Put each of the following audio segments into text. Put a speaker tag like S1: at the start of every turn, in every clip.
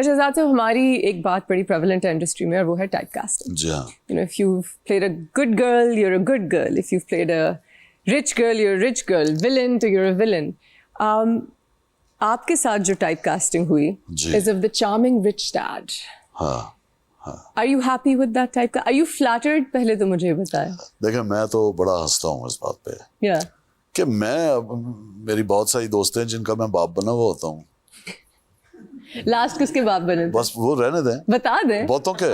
S1: اچھا ذات صاحب ہماری ایک بات بڑی پریولنٹ ہے انڈسٹری میں اور وہ ہے ٹائپ کاسٹنگ.
S2: جی ہاں.
S1: You know, if you've played a good girl, you're a good girl. If you've played a rich girl, you're a rich girl. Villain, to you're a villain. آپ کے ساتھ جو ٹائپ کاسٹنگ ہوئی is of the charming rich dad.
S2: ہاں.
S1: Are you happy with that type? Are you flattered? پہلے تو مجھے بتائیں.
S2: دیکھیں میں تو بڑا ہنستا ہوں اس بات پہ کہ میری بہت ساری دوست ہیں جن کا میں باپ بنا ہوا ہوتا ہوں.
S1: لاسٹ کس کے باپ بنے؟
S2: بس وہ رہنے دیں,
S1: بتا دیں.
S2: بہتوں کے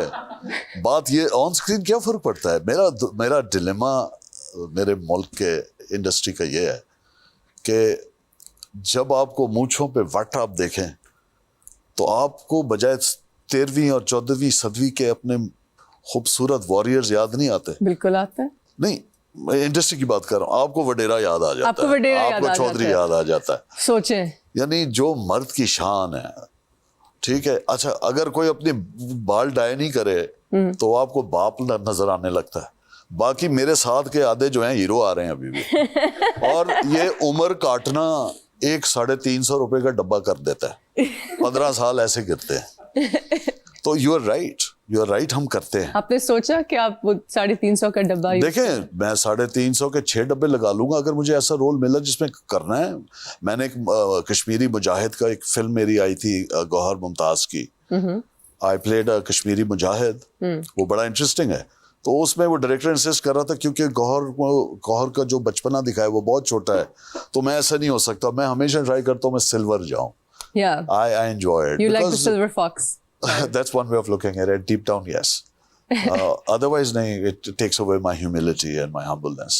S2: بات یہ آن اسکرین کیا فرق پڑتا ہے. میرا ڈیلیما میرے ملک کے انڈسٹری کا یہ ہے کہ جب آپ کو مونچھوں پہ وٹ آپ دیکھیں تو آپ کو بجائے 13ویں اور 14ویں صدی کے اپنے خوبصورت واریئرز یاد نہیں آتے؟
S1: بالکل آتے ہیں.
S2: نہیں, میں انڈسٹری کی بات کر رہا ہوں. آپ کو وڈیرا یاد آ جاتا ہے, آپ کو چودھری یاد آ جاتا ہے.
S1: سوچیں,
S2: یعنی جو مرد کی شان ہے, ٹھیک ہے. اچھا اگر کوئی اپنی بال ڈائی نہیں کرے تو آپ کو باپ نظر آنے لگتا ہے. باقی میرے ساتھ کے آدھے جو ہیں ہیرو آ رہے ہیں ابھی بھی, اور یہ عمر کاٹنا 350 روپے کا ڈبہ کر دیتا ہے. 15 سال ایسے گرتے ہیں. تو یو آر رائٹ, ہم کرتے ہیں.
S1: آپ نے سوچا کہ آپ وہ 350 کا ڈبہ
S2: دیکھیں, میں 350 کے 6 ڈبے لگا لوں گا اگر مجھے ایسا رول ملا جس میں کرنا ہے. میں نے ایک کشمیری مجاہد کا ایک فلم میری آئی تھی گوہر ممتاز کی, آئی پلیڈ اے کشمیری مجاہد. وہ بڑا انٹرسٹنگ ہے. تو اس میں وہ ڈائریکٹر انسسٹ کر رہا تھا کیونکہ گوہر کا جو بچپنا دکھایا وہ بہت چھوٹا ہے, تو میں ایسا نہیں ہو سکتا. میں ہمیشہ ٹرائی کرتا ہوں میں سلور جاؤں. I enjoy it.
S1: You like the silver fox.
S2: That's one way of looking at it. Deep down, yes. Otherwise, it takes away my humility and my humbleness.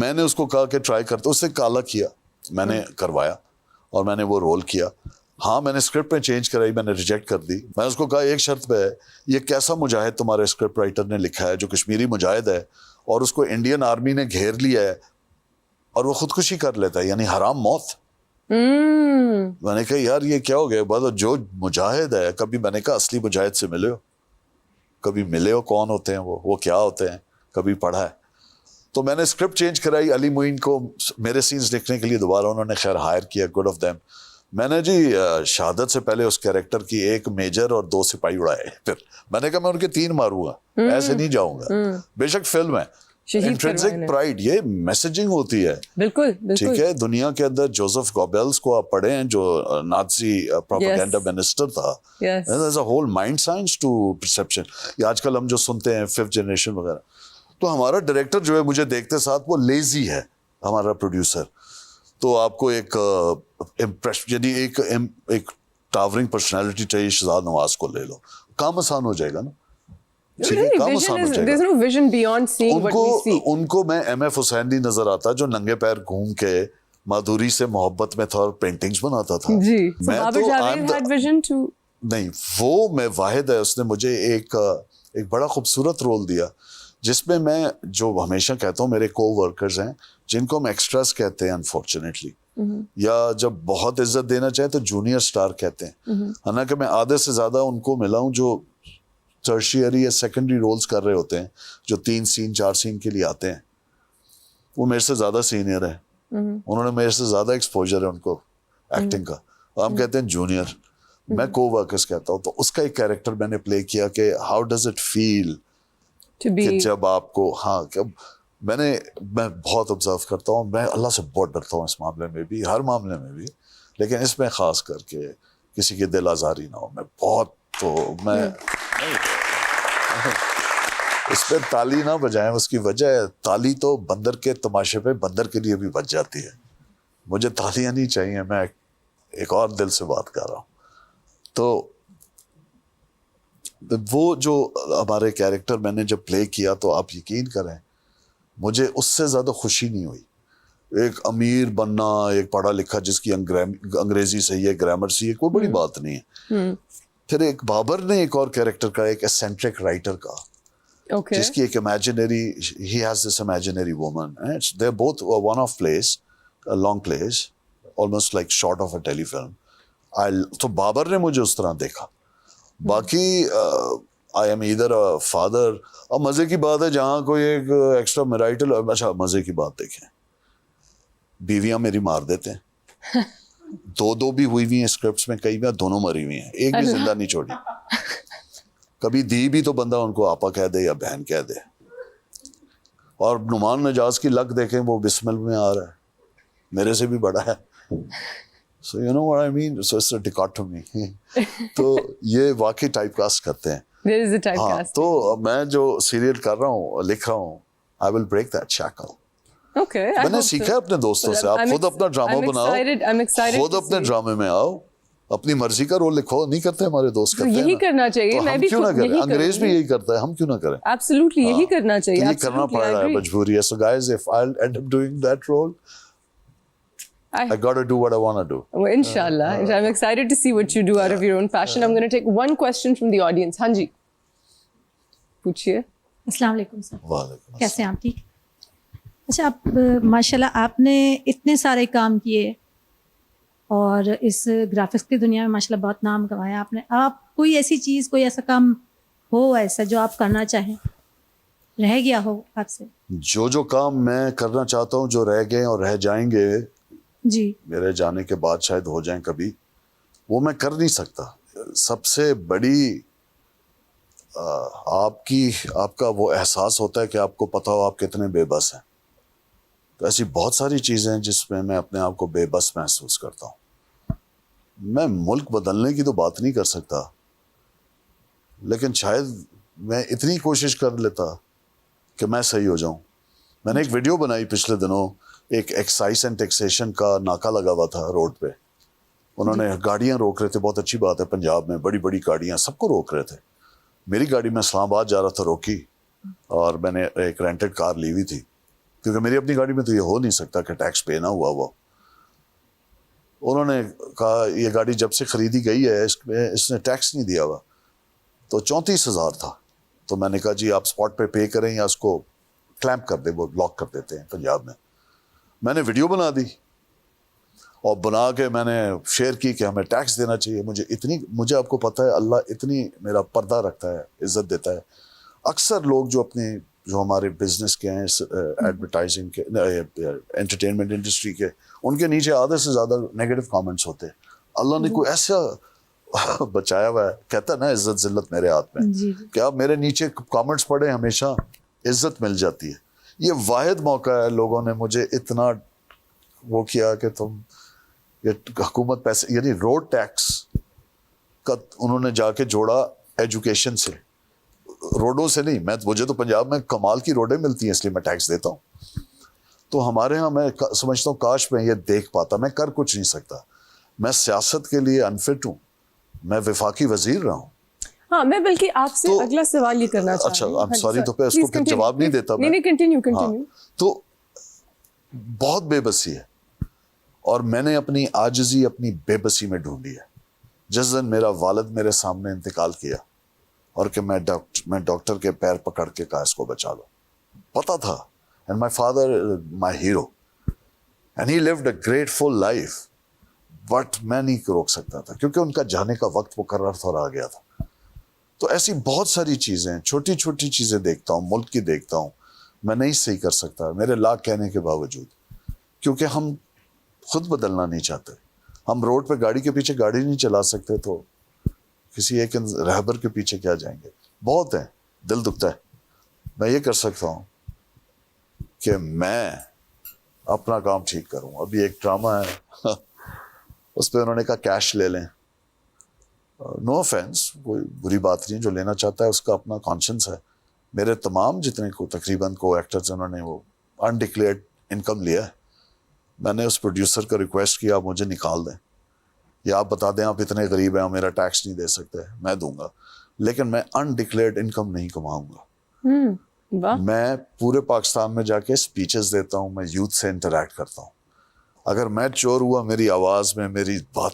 S2: میں نے اس کو کہا کہ ٹرائی کرتے, اس نے کالا کیا, میں نے کروایا اور میں نے وہ رول کیا. ہاں میں نے اسکرپٹ میں چینج کرائی, میں نے ریجیکٹ کر دی. میں اس کو کہا ایک شرط پہ ہے, یہ کیسا مجاہد تمہارے اسکرپٹ رائٹر نے لکھا ہے جو کشمیری مجاہد ہے اور اس کو انڈین آرمی نے گھیر لیا ہے اور وہ خودکشی کر لیتا ہے, یعنی حرام موت. میں نے کہا یار یہ کیا ہو گیا. بات جو مجاہد ہے, کبھی میں نے کہا اصلی مجاہد سے ملے ہو, کبھی ملے ہو, کون ہوتے ہیں وہ کیا ہوتے ہیں, کبھی پڑھا ہے. تو میں نے اسکرپٹ چینج کرائی. علی معین کو میرے سینز لکھنے کے لیے دوبارہ انہوں نے خیر ہائر کیا, گڈ آف دیم. میں نے جی شہادت سے پہلے اس کیریکٹر کی 1 میجر اور 2 سپاہی اڑائے. پھر میں نے کہا میں ان کے 3 ماروں گا, ایسے نہیں جاؤں گا. بے شک فلم ہے, انٹرنسک پرائڈ, یہ میسیجنگ ہوتی ہے.
S1: بالکل
S2: ٹھیک ہے. دنیا کے اندر جوزف گوبیلس کو آپ پڑھیں جو نازی پروپیگنڈا منسٹر تھا. There's a whole mind science to perception. یہ آج کل ہم جو سنتے ہیں 5th جنریشن وغیرہ, تو ہمارا ڈائریکٹر جو ہے مجھے دیکھتے ساتھ وہ لیزی ہے, ہمارا پروڈیوسر. تو آپ کو ایک امپریشن, یعنی ایک ٹاورنگ پرسنالٹی چاہیے. شہزاد نواز کو لے لو, کام آسان ہو جائے گا نا. ان کو میں ایم ایف حسین نہیں نظر آتا جو ننگے پیر گھوم کے مادھوری سے محبت میں تھا اور پینٹنگز بناتا تھا. نہیں, وہ میں واحد ہے. اس نے مجھے ایک بڑا خوبصورت رول دیا جس میں میں جو ہمیشہ کہتا ہوں میرے کو ورکرز ہیں جن کو ہم ایکسٹراز کہتے ہیں انفارچونیٹلی, یا جب بہت عزت دینا چاہیں تو جونیئر اسٹار کہتے ہیں. حالانکہ میں آدھے سے زیادہ ان کو ملا ہوں جو ٹرشیری یا سیکنڈری رولز کر رہے ہوتے ہیں, جو 3 سین 4 سین کے لیے آتے ہیں. وہ میرے سے زیادہ سینئر ہیں, انہوں نے میرے سے زیادہ ایکسپوجر ہے ان کو ایکٹنگ کا. ہم کہتے ہیں جونیئر, میں کو ورکرز کہتا ہوں. تو اس کا ایک کیریکٹر میں نے پلے کیا کہ ہاؤ ڈز اٹ فیل کہ جب آپ کو, ہاں میں بہت آبزرو کرتا ہوں. میں اللہ سے بہت ڈرتا ہوں اس معاملے میں بھی, ہر معاملے میں بھی, لیکن اس میں خاص کر کے کسی کی دل آزاری نہ ہو. میں بہت, تو میں اس پہ تالی نہ بجائیں, اس کی وجہ ہے تالی تو بندر کے تماشے پہ بندر کے لیے بھی بج جاتی ہے. مجھے تالیاں نہیں چاہیے, میں ایک اور دل سے بات کر رہا ہوں. تو وہ جو ہمارے کیریکٹر میں نے جب پلے کیا تو آپ یقین کریں مجھے اس سے زیادہ خوشی نہیں ہوئی. ایک امیر بننا, ایک پڑھا لکھا جس کی انگریزی صحیح ہے, گرامر صحیح ہے, کوئی بڑی بات نہیں ہے. پھر ایک بابر نے ایک اور کیریکٹر کا, ایک ایسینٹرک رائٹر کا, جس کی ایک imaginary, he has this imaginary woman, they are both one of plays, long plays, almost like short of a telefilm. تو بابر نے مجھے اس طرح دیکھا. باقی آئی ایم ایدر فادر. اب مزے کی بات ہے جہاں کوئی ایک ایکسٹرا میرائٹل, اچھا مزے کی بات دیکھیں, بیویاں میری مار دیتے ہیں. دو بھی ہوئی ہوئی ہیں اسکرپٹس میں, کئی میں دونوں مری ہوئی ہیں, ایک بھی زندہ نہیں چھوڑی. کبھی دی بھی تو بندہ ان کو آپا کہہ دے یا بہن کہہ دے. اور نعمان نجاز کی لک دیکھیں, وہ بسمل میں آ رہا ہے, میرے سے بھی بڑا ہے. So you know what I mean? So it's a dichotomy. تو یہ واقعی ٹائپ کاسٹ کرتے ہیں.
S1: There is a type
S2: ہاں,
S1: cast.
S2: تو میں جو سیریل کر رہا ہوں, لکھ رہا ہوں, I will break that shackle.
S1: Okay. I
S2: میں نے
S1: hope
S2: سیکھا
S1: so.
S2: ہے اپنے دوستوں سے. آپ خود اپنا ڈرامہ بناؤ,
S1: I'm excited
S2: خود
S1: to
S2: اپنے
S1: see.
S2: ڈرامے میں آؤ, اپنی مرضی کا رول لکھو. نہیں کرتے ہمارے دوست, کرتے ہیں
S1: یہی
S2: نا.
S1: کرنا چاہیے.
S2: تو
S1: میں
S2: ہم
S1: بھی
S2: کیوں نہ کریں؟
S1: یہی
S2: انگریز بھی یہی کرتا ہے, ہم کیوں نہ کریں؟
S1: Absolutely, یہی کرنا چاہیے.
S2: یہ کرنا پڑ رہا ہے, مجبوری ہے. So guys, if I'll end up doing that role, I got to do what I want to do.
S1: Well, inshallah. I'm excited to see what you do out of your own passion. I'm going to take one question from the audience. ہاں جی, پوچھیے.
S3: السلام علیکم سر.
S2: وعلیکم
S3: کیسے ہیں آپ؟ ٹھیک. اچھا, آپ ماشاء اللہ آپ نے اتنے سارے کام کیے اور اس گرافکس کی دنیا میں ماشاء اللہ بہت نام کمایا آپ نے. آپ کوئی ایسی چیز, کوئی ایسا کام ہو ایسا جو آپ کرنا چاہیں, رہ گیا ہو آپ سے؟
S2: جو کام میں کرنا چاہتا ہوں, جو رہ گئے اور رہ جائیں گے,
S3: جی,
S2: میرے جانے کے بعد شاید ہو جائیں کبھی, وہ میں کر نہیں سکتا. سب سے بڑی آپ کا وہ احساس ہوتا ہے کہ آپ کو پتا ہو آپ کتنے بے بس ہیں. تو ایسی بہت ساری چیزیں ہیں جس میں اپنے آپ کو بے بس محسوس کرتا ہوں. میں ملک بدلنے کی تو بات نہیں کر سکتا, لیکن شاید میں اتنی کوشش کر لیتا کہ میں صحیح ہو جاؤں. میں نے ایک ویڈیو بنائی پچھلے دنوں, ایک ایکسائز اینڈ ٹیکسیشن کا ناکہ لگا ہوا تھا روڈ پہ. انہوں نے گاڑیاں روک رہے تھے, بہت اچھی بات ہے, پنجاب میں بڑی بڑی گاڑیاں سب کو روک رہے تھے. میری گاڑی میں اسلام آباد جا رہا تھا, روکی, اور میں نے ایک رینٹڈ کار لی ہوئی تھی, کیونکہ میری اپنی گاڑی میں تو یہ ہو نہیں سکتا کہ ٹیکس پے نہ ہوا ہوا. انہوں نے کہا یہ گاڑی جب سے خریدی گئی ہے اس نے ٹیکس نہیں دیا ہوا. تو 34,000 تھا. تو میں نے کہا جی آپ اسپاٹ پے کریں یا اس کو کلیمپ کر دیں, وہ بلاک کر دیتے ہیں پنجاب میں. میں نے ویڈیو بنا دی اور بنا کے میں نے شیئر کی کہ ہمیں ٹیکس دینا چاہیے. مجھے آپ کو پتہ ہے اللہ اتنی میرا پردہ رکھتا ہے, عزت دیتا ہے. اکثر لوگ جو ہمارے بزنس کے ہیں, ایڈورٹائزنگ کے, انٹرٹینمنٹ انڈسٹری کے, ان کے نیچے آدھے سے زیادہ نیگیٹو کامنٹس ہوتے ہیں. اللہ نے کوئی ایسا بچایا ہوا ہے, کہتا ہے نا عزت ذلت میرے ہاتھ میں, کہ آپ میرے نیچے کامنٹس پڑھیں ہمیشہ عزت مل جاتی ہے. یہ واحد موقع ہے لوگوں نے مجھے اتنا وہ کیا کہ تم یہ حکومت پیسے, یعنی روڈ ٹیکس کا انہوں نے جا کے جوڑا ایجوکیشن سے, روڈوں سے نہیں. مجھے تو پنجاب میں کمال کی روڈیں ملتی ہیں, اس لیے میں ٹیکس دیتا ہوں. تو ہمارے ہاں میں سمجھتا ہوں کاش میں یہ دیکھ پاتا. میں کر کچھ نہیں سکتا, میں سیاست کے لیے انفٹ ہوں, میں وفاقی وزیر رہا ہوں.
S1: ہاں, میں بلکہ آپ سے اگلا سوال یہ کرنا چاہتا ہوں.
S2: اچھا, سوری, تو اس کو پھر جواب نہیں دیتا میں.
S1: نہیں, کنٹینیو.
S2: تو بہت بے بسی ہے, اور میں نے اپنی عاجزی اپنی بے بسی میں ڈھونڈی ہے. جس دن میرا والد میرے سامنے انتقال کیا اور کہ میں ڈاکٹر کے پیر پکڑ کے کہا اس کو بچا لو, پتا تھا. And my father my hero and he lived a grateful life, but میں نہیں روک سکتا تھا کیونکہ ان کا جانے کا وقت مقرر تھا اور آ گیا تھا. تو ایسی بہت ساری چیزیں, چھوٹی چھوٹی چیزیں دیکھتا ہوں, ملک کی دیکھتا ہوں, میں نہیں صحیح کر سکتا میرے لاکھ کہنے کے باوجود, کیونکہ ہم خود بدلنا نہیں چاہتے. ہم روڈ پہ گاڑی کے پیچھے گاڑی نہیں چلا سکتے, تو کسی ایک رہبر کے پیچھے کیا جائیں گے. بہت ہیں, دل دکھتا ہے. میں یہ کر سکتا ہوں کہ میں اپنا کام ٹھیک کروں. ابھی ایک ڈرامہ ہے اس پہ انہوں نے کہا کیش لے لیں. نو آفینس, کوئی بری بات نہیں, جو لینا چاہتا ہے اس کا اپنا کانشنس ہے. میرے تمام جتنے کو تقریباً کو ایکٹرز انہوں نے وہ انڈکلیئرڈ انکم لیا ہے. میں نے اس پروڈیوسر کو ریکویسٹ کیا آپ مجھے نکال دیں, یا آپ بتا دیں آپ اتنے غریب ہیں, آپ میرا ٹیکس نہیں دے سکتے, میں دوں گا, لیکن میں انڈکلیئرڈ انکم نہیں کماؤں گا. میں پورے پاکستان میں جا کے اسپیچز دیتا ہوں, میں یوتھ سے انٹریکٹ کرتا ہوں. اگر میں چور ہوا میری آواز میں, میری بات